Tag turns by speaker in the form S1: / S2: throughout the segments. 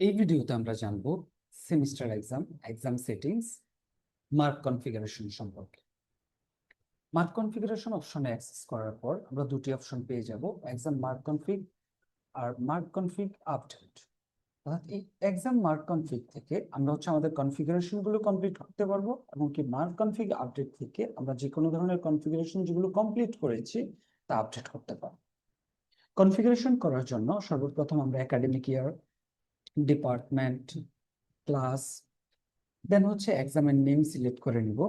S1: এই ভিডিওতে আমরা জানবো semester exam settings, mark configuration সম্পর্কে। মার্ক কনফিগারেশন অপশনে অ্যাক্সেস করার পর আমরা দুটি অপশন পেয়ে যাব, এক্সাম মার্ক কনফিগ আর মার্ক কনফিগ আপডেট। অর্থাৎ এই এক্সাম মার্ক কনফিগ থেকে আমরা আমাদের কনফিগারেশন গুলো কমপ্লিট করতে পারবো, এবং কি মার্ক কনফিগ আপডেট থেকে আমরা যে কোনো ধরনের কনফিগারেশন যেগুলো কমপ্লিট করেছি তা আপডেট করতে পারবো। কনফিগারেশন করার জন্য সর্বপ্রথম আমরা একাডেমিক ইয়ার, ডিপার্টমেন্ট, ক্লাস, দেন এক্সামের নেম সিলেক্ট করে নিব।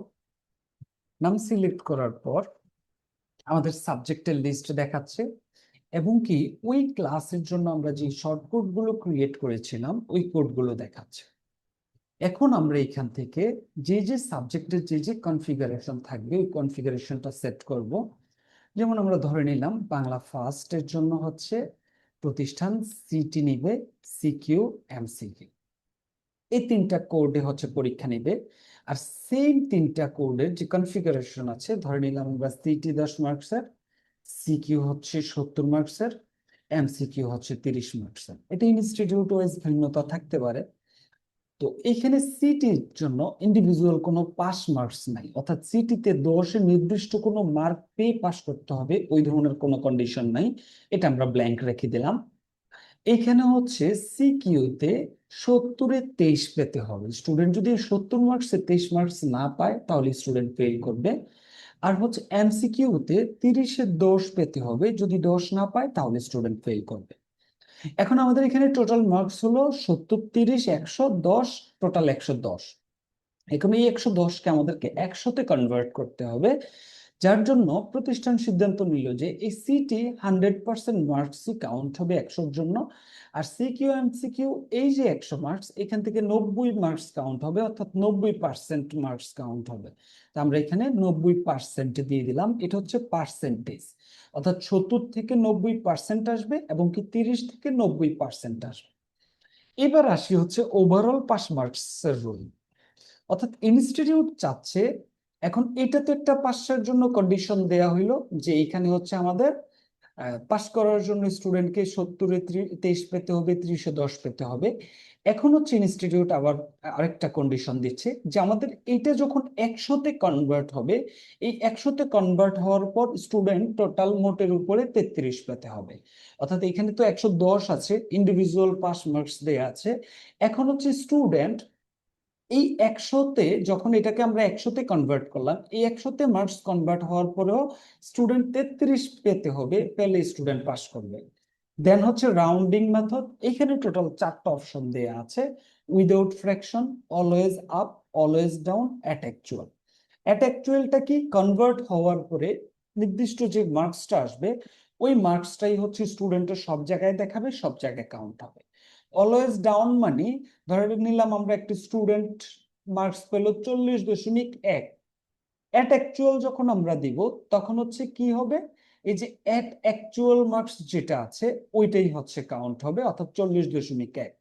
S1: নাম সিলেক্ট করার পর আমাদের সাবজেক্টের লিস্ট দেখাচ্ছে, এবং কি ওই ক্লাসের জন্য আমরা যে শর্টকাট গুলো ক্রিয়েট করেছিলাম ওই কোডগুলো দেখাচ্ছে। এখন আমরা এখান থেকে যে যে সাবজেক্টের যে যে কনফিগারেশন থাকবে ওই কনফিগারেশনটা সেট করব। যেমন আমরা ধরে নিলাম বাংলা ফার্স্টের জন্য প্রতিষ্ঠান সিটি নিবে, সিকিউ, এমসিকিউ, এই তিনটা কোডে পরীক্ষা নিবে। আর সেম তিনটা কোডের যে কনফিগারেশন আছে, ধরে নিলাম আমরা সিটি 10 মার্কসের, সিকিউ 70 মার্কসের, এমসিকিউ 30 মার্কসের। এটা ইনস্টিটিউট ওয়াইজ ভিন্নতা থাকতে পারে। তো এখানে সিটির জন্য ইন্ডিভিজুয়াল কোনো পাস মার্কস নাই, অর্থাৎ সিটিতে 10 নির্দিষ্ট কোনো মার্ক পেয়ে পাস করতে হবে ওই ধরনের কোনো কন্ডিশন নাই। এটা আমরা ব্ল্যাঙ্ক রেখে দিলাম। এখানে সিকিউতে 70-এ 23 পেতে হবে। স্টুডেন্ট যদি 70 মার্কসে 23 মার্কস না পায় তাহলে স্টুডেন্ট ফেল করবে। আর এমসিকিউতে 30-এ 10 পেতে হবে, যদি 10 না পায় তাহলে স্টুডেন্ট ফেল করবে। এখন আমাদের এখানে টোটাল মার্কস হলো 70, 30, 110, টোটাল 110। এখন এই 110কে আমাদেরকে 100-তে কনভার্ট করতে হবে, যার জন্য প্রতিষ্ঠান সিদ্ধান্ত নিল যে এই সিটি 100% মার্কসই কাউন্ট হবে 100-র জন্য, আর সিকিউ এমসিকিউ এই যে 100 মার্কস এখান থেকে 90 মার্কস কাউন্ট হবে, অর্থাৎ 90% মার্কস কাউন্ট হবে। তো আমরা এখানে 90% দিয়ে দিলাম। এটা পার্সেন্টেজ, অর্থাৎ 70 থেকে 90% আসবে, এবং কি 30 থেকে 90% আসবে। এবার আসি ওভারঅল পাস মার্কসের রুল। অর্থাৎ ইনস্টিটিউট চাচ্ছে, এখন এটা তো একটা পাসের জন্য কন্ডিশন দেয়া হইলো যে এখানে আমাদের পাস করার জন্য স্টুডেন্টকে 70-এ 23 পেতে হবে, 30-এ 10 পেতে হবে। এখন ইনস্টিটিউট আবার আরেকটা কন্ডিশন দিচ্ছে যে আমাদের এটা যখন 100-তে কনভার্ট হবে, এই 100-তে কনভার্ট হওয়ার পর স্টুডেন্ট টোটাল মোটের উপরে 33 পেতে হবে। অর্থাৎ এখানে তো 110 আছে, ইন্ডিভিজুয়াল পাস মার্কস দেয়া আছে। এখন স্টুডেন্ট এই 100-তে যখন এটাকে আমরা 100-তে কনভার্ট করলাম, এই 100-তে মার্কস কনভার্ট হওয়ার পরেও স্টুডেন্ট 33 পেতে হবে, পেলে স্টুডেন্ট পাস করবে। Then rounding method. এখানে টোটাল 4টা অপশন দেয়া আছে, without fraction, always up, always down, at actual. At অ্যাকচুয়ালটা কি, কনভার্ট হওয়ার পরে নির্দিষ্ট যে মার্কসটা আসবে ওই মার্কসটাই স্টুডেন্টের সব জায়গায় দেখাবে, সব জায়গায় কাউন্ট হবে। অলওয়েজ ডাউন মানে ধরে নিলাম আমরা একটা স্টুডেন্ট মার্কস পেল 40.1, অ্যাট অ্যাকচুয়াল যখন আমরা দিব তখন কি হবে, এই যে অ্যাট অ্যাকচুয়াল মার্কস যেটা আছে ওইটাই কাউন্ট হবে, অর্থাৎ 40.1।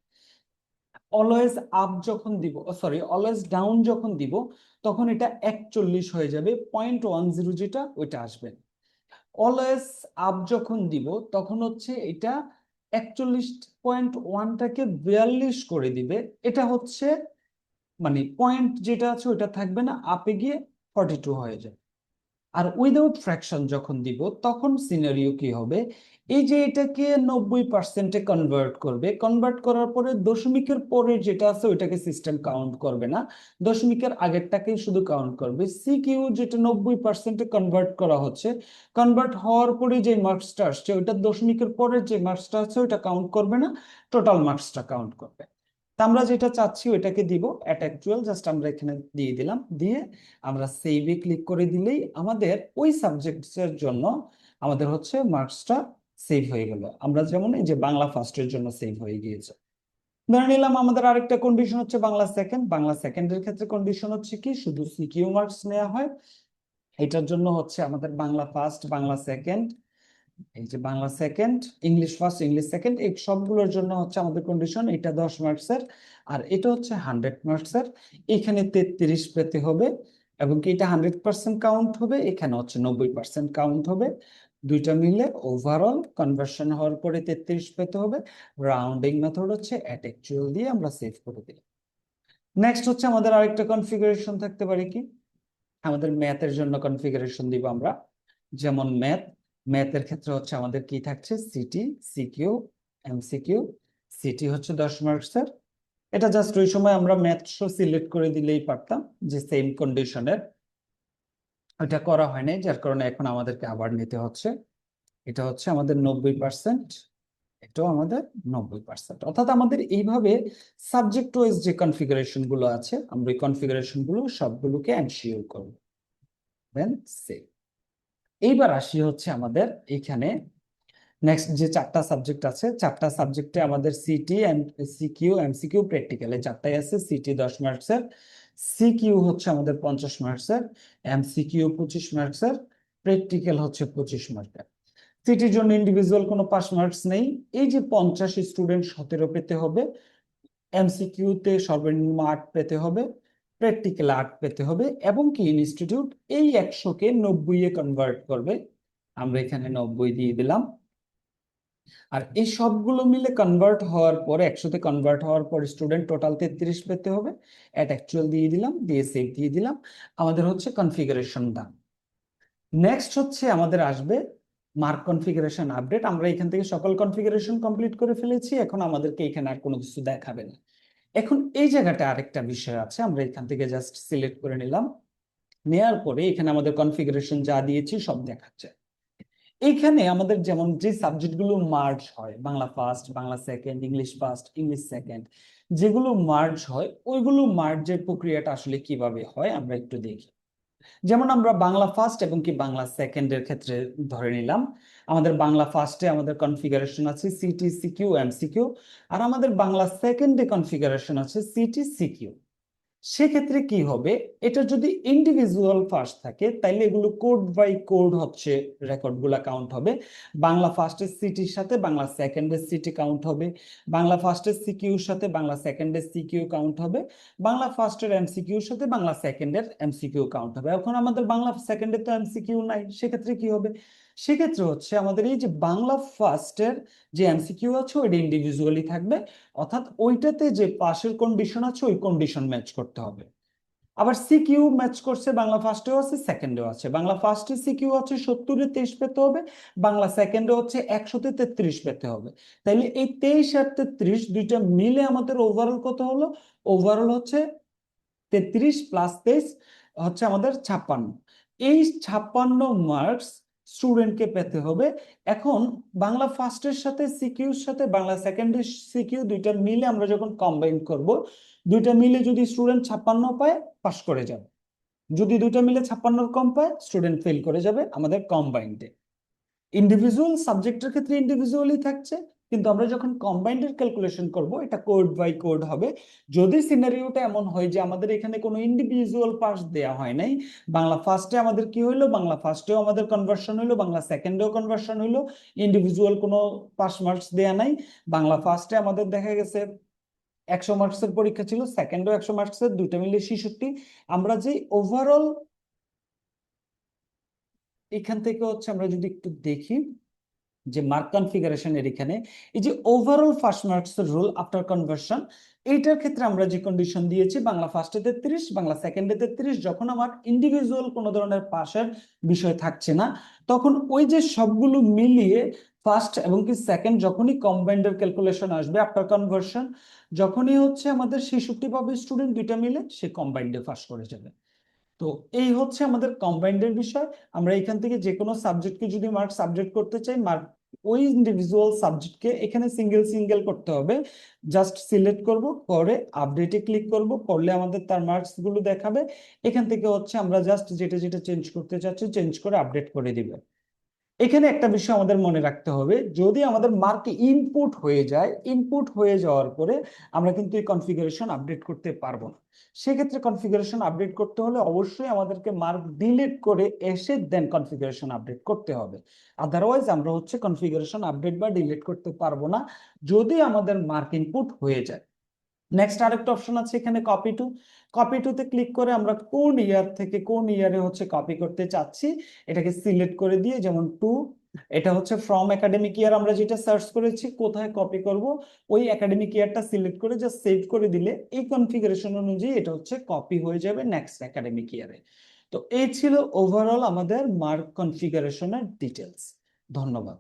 S1: অলওয়েজ আপ যখন দিব, সরি অলওয়েজ ডাউন যখন দিব তখন এটা 41 হয়ে যাবে, 0.10 যেটা ওইটা আসবে। অলওয়েজ আপ যখন দিব তখন এটা 41.1টাকে 42 করে দিবে। এটা মানে পয়েন্ট যেটা আছে ওইটা থাকবে না, আপে গিয়ে 42 হয়ে যাবে। আর উইদাউট ফ্র্যাকশন যখন দিব তখন সিনারিও কি হবে, এই যে এটাকে 90%-এ কনভার্ট করবে, কনভার্ট করার পরে দশমিকের পরে যেটা আছে ওইটাকে সিস্টেম কাউন্ট করবে না, দশমিকের আগেরটাকেই শুধু কাউন্ট করবে। সিকিউ যেটা 90%-এ কনভার্ট করা হচ্ছে, কনভার্ট হওয়ার পরে যে মার্কসটা আসছে ওইটা দশমিকের পরে যে মার্কসটা আছে ওইটা কাউন্ট করবে না, টোটাল মার্কসটা কাউন্ট করবে। তা আমরা যেটা চাচ্ছি ওইটাকে দিব অ্যাট অ্যাকচুয়াল, জাস্ট আমরা এখানে দিয়ে দিলাম। দিয়ে আমরা সেভে ক্লিক করে দিলেই আমাদের ওই সাবজেক্টের জন্য আমাদের মার্কসটা সেভ হয়ে গেল। আমরা যেমন এই যে বাংলা ফার্স্টের জন্য সেভ হয়ে গিয়েছে। ধরে নিলাম আমাদের আরেকটা কন্ডিশন বাংলা সেকেন্ড। বাংলা সেকেন্ডের ক্ষেত্রে কন্ডিশন কি, শুধু সিকিউ মার্কস নেওয়া হয়। এটার জন্য আমাদের বাংলা ফার্স্ট, বাংলা সেকেন্ড, এই যে Bangla second, English first, English second, এই সবগুলোর জন্য আমাদের কন্ডিশন এটা 10 মার্কসের, আর এটা 100 মার্কসের। এখানে 33 পেতে হবে, এবং কি এটা 100% কাউন্ট হবে, এখানে 90% কাউন্ট হবে। দুইটা মিলে ওভারঅল কনভার্সন হওয়ার পরে 33 পেতে হবে। রাউন্ডিং মেথড হচ্ছে অ্যাট অ্যাকচুয়াল দিয়ে আমরা সেভ করে দিই। নেক্সট হচ্ছে আমাদের আরেকটা কনফিগারেশন থাকতে পারে কি, আমাদের ম্যাথের জন্য কনফিগারেশন দিব আমরা। যেমন ম্যাথের ক্ষেত্রে হচ্ছে আমাদের কি থাকছে, সিটি, সিকিউ, এমসিকিউ। সিটি হচ্ছে 10 মার্কসের। এটা জাস্ট ওই সময় আমরা ম্যাথ সিলেক্ট করে দিলেই পারতাম, যে সেম কন্ডিশনের। এটা করা হয় নাই, যার কারণে এখন আমাদেরকে আবার নিতে হচ্ছে। এটা হচ্ছে আমাদের 90%, এটাও আমাদের 90%। অর্থাৎ আমাদের এইভাবে সাবজেক্ট ওয়াইজ যে কনফিগারেশন গুলো আছে, আমরা এই কনফিগারেশন গুলো সবগুলোকে এনশিওর করব। দেন সেভ। এইবার আসি হচ্ছে আমাদের এখানে নেক্সট যে চারটা সাবজেক্ট আছে, চারটা সাবজেক্টে আমাদের সিটি, সিকিউ, এমসিকিউ, প্র্যাকটিক্যাল, এই চারটাই আছে। সিটি 10 মার্কসের, সিকিউ হচ্ছে আমাদের 50 মার্কসের, এমসিকিউ 25 মার্কসের, প্র্যাকটিক্যাল হচ্ছে 25 মার্কের। সিটির জন্য ইন্ডিভিজুয়াল কোনো পাস মার্কস নেই। এই যে 50 স্টুডেন্ট 17 পেতে হবে, এমসিকিউতে সর্বনিম্ন 8 পেতে হবে, প্র্যাকটিক্যাল 8 পেতে হবে, এবং কি ইনস্টিটিউট এই 100-কে 90-এ কনভার্ট করবে। আমরা এখানে 90 দিয়ে দিলাম। আর এই সবগুলো মিলে কনভার্ট হওয়ার পরে, 100-তে কনভার্ট হওয়ার পর স্টুডেন্ট টোটাল 33 পেতে হবে। অ্যাট অ্যাকচুয়াল দিয়ে দিলাম, দিয়ে সেভ দিয়ে দিলাম। আমাদের হচ্ছে কনফিগারেশন ডান। নেক্সট হচ্ছে আমাদের আসবে মার্ক কনফিগারেশন আপডেট। আমরা এখান থেকে সকল কনফিগারেশন কমপ্লিট করে ফেলেছি, এখন আমাদেরকে এখানে আর কোনো কিছু দেখাবে না। এখন এই জায়গাটা আরেকটা বিষয় আছে, আমরা এখান থেকে জাস্ট সিলেক্ট করে নিলাম। নেয়ার পরে এখানে আমাদের কনফিগারেশন যা দিয়েছি সব দেখাচ্ছে। এইখানে আমাদের যেমন যে সাবজেক্টগুলো মার্জ হয়, Bangla first, Bangla second, English first, English second, যেগুলো মার্জ হয়, ওইগুলো মার্জের প্রক্রিয়াটা আসলে কিভাবে হয় আমরা একটু দেখি। যেমন আমরা বাংলা ফার্স্ট এবং কি বাংলা সেকেন্ডের ক্ষেত্রে ধরে নিলাম, আমাদের বাংলা ফার্স্টে আমাদের কনফিগারেশন আছে সিটি, সিকিউ, এমসিকিউ, আর আমাদের বাংলা সেকেন্ডে কনফিগারেশন আছে সিটি, সিকিউ। সেক্ষেত্রে কি হবে, এটা যদি ইন্ডিভিজুয়াল ফার্স্ট থাকে তাইলে এগুলো কোড বাই কোড হচ্ছে রেকর্ডগুলো কাউন্ট হবে। বাংলা ফার্স্টের সিটির সাথে বাংলা সেকেন্ডের সিটি কাউন্ট হবে, বাংলা ফার্স্টের সিকিউর সাথে বাংলা সেকেন্ডের সিকিউ কাউন্ট হবে, বাংলা ফার্স্টের এমসিকিউর সাথে বাংলা সেকেন্ডের এমসিকিউ কাউন্ট হবে। এখন আমাদের বাংলা সেকেন্ডে তো এমসিকিউ নাই, সেক্ষেত্রে কি হবে, সেক্ষেত্রে হচ্ছে আমাদের এই যে বাংলা ফার্স্টের যে এমসিকিউ আছে ওইটা ইন্ডিভিজুয়ালি থাকবে, অর্থাৎ ওইটাতে যে পাশের কন্ডিশন আছে ওই কন্ডিশন ম্যাচ করতে হবে। আবার সিকিউ ম্যাচ করছে, বাংলা ফার্স্টেও আছে, সেকেন্ডেও আছে। বাংলা ফার্স্টে সিকিউ আছে 70-এ 23 পেতে হবে, বাংলা সেকেন্ডে হচ্ছে 100-তে 33 পেতে হবে। তাইলে এই 23 আর 33 দুইটা মিলে আমাদের ওভারঅল কত হলো, ওভারঅল হচ্ছে 33 প্লাস 23 হচ্ছে আমাদের 56। এই 56 মার্কস স্টুডেন্টকে পেতে হবে। এখন বাংলা ফার্স্টের সাথে সিকিউর সাথে বাংলা সেকেন্ডের সিকিউ দুইটা মিলে আমরা যখন কম্বাইন করব, দুইটা মিলে যদি স্টুডেন্ট 56 পায় পাস করে যাবে, যদি দুইটা মিলে 56-র কম পায় স্টুডেন্ট ফেল করে যাবে আমাদের কম্বাইন্ডে। ইন্ডিভিজুয়াল সাবজেক্টের ক্ষেত্রে ইন্ডিভিজুয়ালি থাকছে, কিন্তু আমরা যখন কম্বাইন্ডের ক্যালকুলেশন করব এটা কোড বাই কোড হবে। যদি সিনারিওটা এমন হয় যে আমাদের এখানে কোনো ইন্ডিভিজুয়াল পাস দেয়া হয় নাই, বাংলা ফার্স্টে আমাদের কি হইলো, বাংলা ফার্স্টেও আমাদের কনভার্সন হইলো, বাংলা সেকেন্ডেও কনভার্সন হইলো, ইন্ডিভিজুয়াল কোনো পাস মার্কস দেয়া নাই, বাংলা ফার্স্টে আমাদের দেখা গেছে 100 মার্কসের পরীক্ষা ছিল, সেকেন্ডেও 100 মার্কসের, দুইটা মিলে 66। আমরা যে ওভারঅল এখান থেকে হচ্ছে আমরা যদি একটু দেখি যে মার্ক কনফিগারেশনের এখানে এই যে overall first marks rule after conversion, এইটার ক্ষেত্রে আমরা যে কন্ডিশন দিয়েছি বাংলা ফার্স্টে 33, বাংলা সেকেন্ডে 33, যখন আমার ইন্ডিভিজুয়াল কোনো ধরনের পাশের বিষয় থাকছে না, তখন ওই যে সবগুলো মিলিয়ে ফার্স্ট এবং কি সেকেন্ড যখনই কম্বাইন্ডের ক্যালকুলেশন আসবে আফটার কনভার্সন, যখনই হচ্ছে আমাদের 66 পাবে স্টুডেন্ট, দুইটা মিলে সে কম্বাইন্ডে পাস করে যাবে। তো এই হচ্ছে আমাদের কম্বাইন্ডের বিষয়। আমরা এখান থেকে যে কোনো সাবজেক্টকে যদি মার্ক সাবজেক্ট করতে চাই, মার্ক ওই ইন্ডিভিজুয়াল সাবজেক্টকে এখানে সিঙ্গেল সিঙ্গেল করতে হবে। জাস্ট সিলেক্ট করব, করে আপডেটে ক্লিক করব, করলে আমাদের তার মার্কস গুলো দেখাবে। এখান থেকে হচ্ছে আমরা জাস্ট যেটা যেটা চেঞ্জ করতে চাচ্ছি চেঞ্জ করে আপডেট করে দিবে। এখানে একটা বিষয় আমাদের মনে রাখতে হবে, যদি আমাদের মার্ক ইনপুট হয়ে যায়, ইনপুট হয়ে যাওয়ার পরে আমরা কিন্তু এই কনফিগারেশন আপডেট করতে পারবো না। সেক্ষেত্রে কনফিগারেশন আপডেট করতে হলে অবশ্যই আমাদেরকে মার্ক ডিলিট করে এসে দেন কনফিগারেশন আপডেট করতে হবে। আদারওয়াইজ আমরা হচ্ছে কনফিগারেশন আপডেট বা ডিলিট করতে পারবো না যদি আমাদের মার্ক ইনপুট হয়ে যায়। নেক্সট আরেকটা অপশন আছে এখানে কপি টু। কপি টুতে ক্লিক করে আমরা কোন ইয়ার থেকে কোন ইয়ারে হচ্ছে কপি করতে চাচ্ছি এটাকে সিলেক্ট করে দিয়ে, যেমন 2 এটা হচ্ছে ফ্রম একাডেমিক ইয়ার, আমরা যেটা সার্চ করেছি কোথায় কপি করব, ওই একাডেমিক ইয়ারটা সিলেক্ট করে জাস্ট সেভ করে দিলে এই কনফিগারেশন অনুযায়ী এটা হচ্ছে কপি হয়ে যাবে নেক্সট একাডেমিক ইয়ারে। তো এই ছিল ওভারঅল আমাদের মার্ক কনফিগারেশনের ডিটেলস। ধন্যবাদ।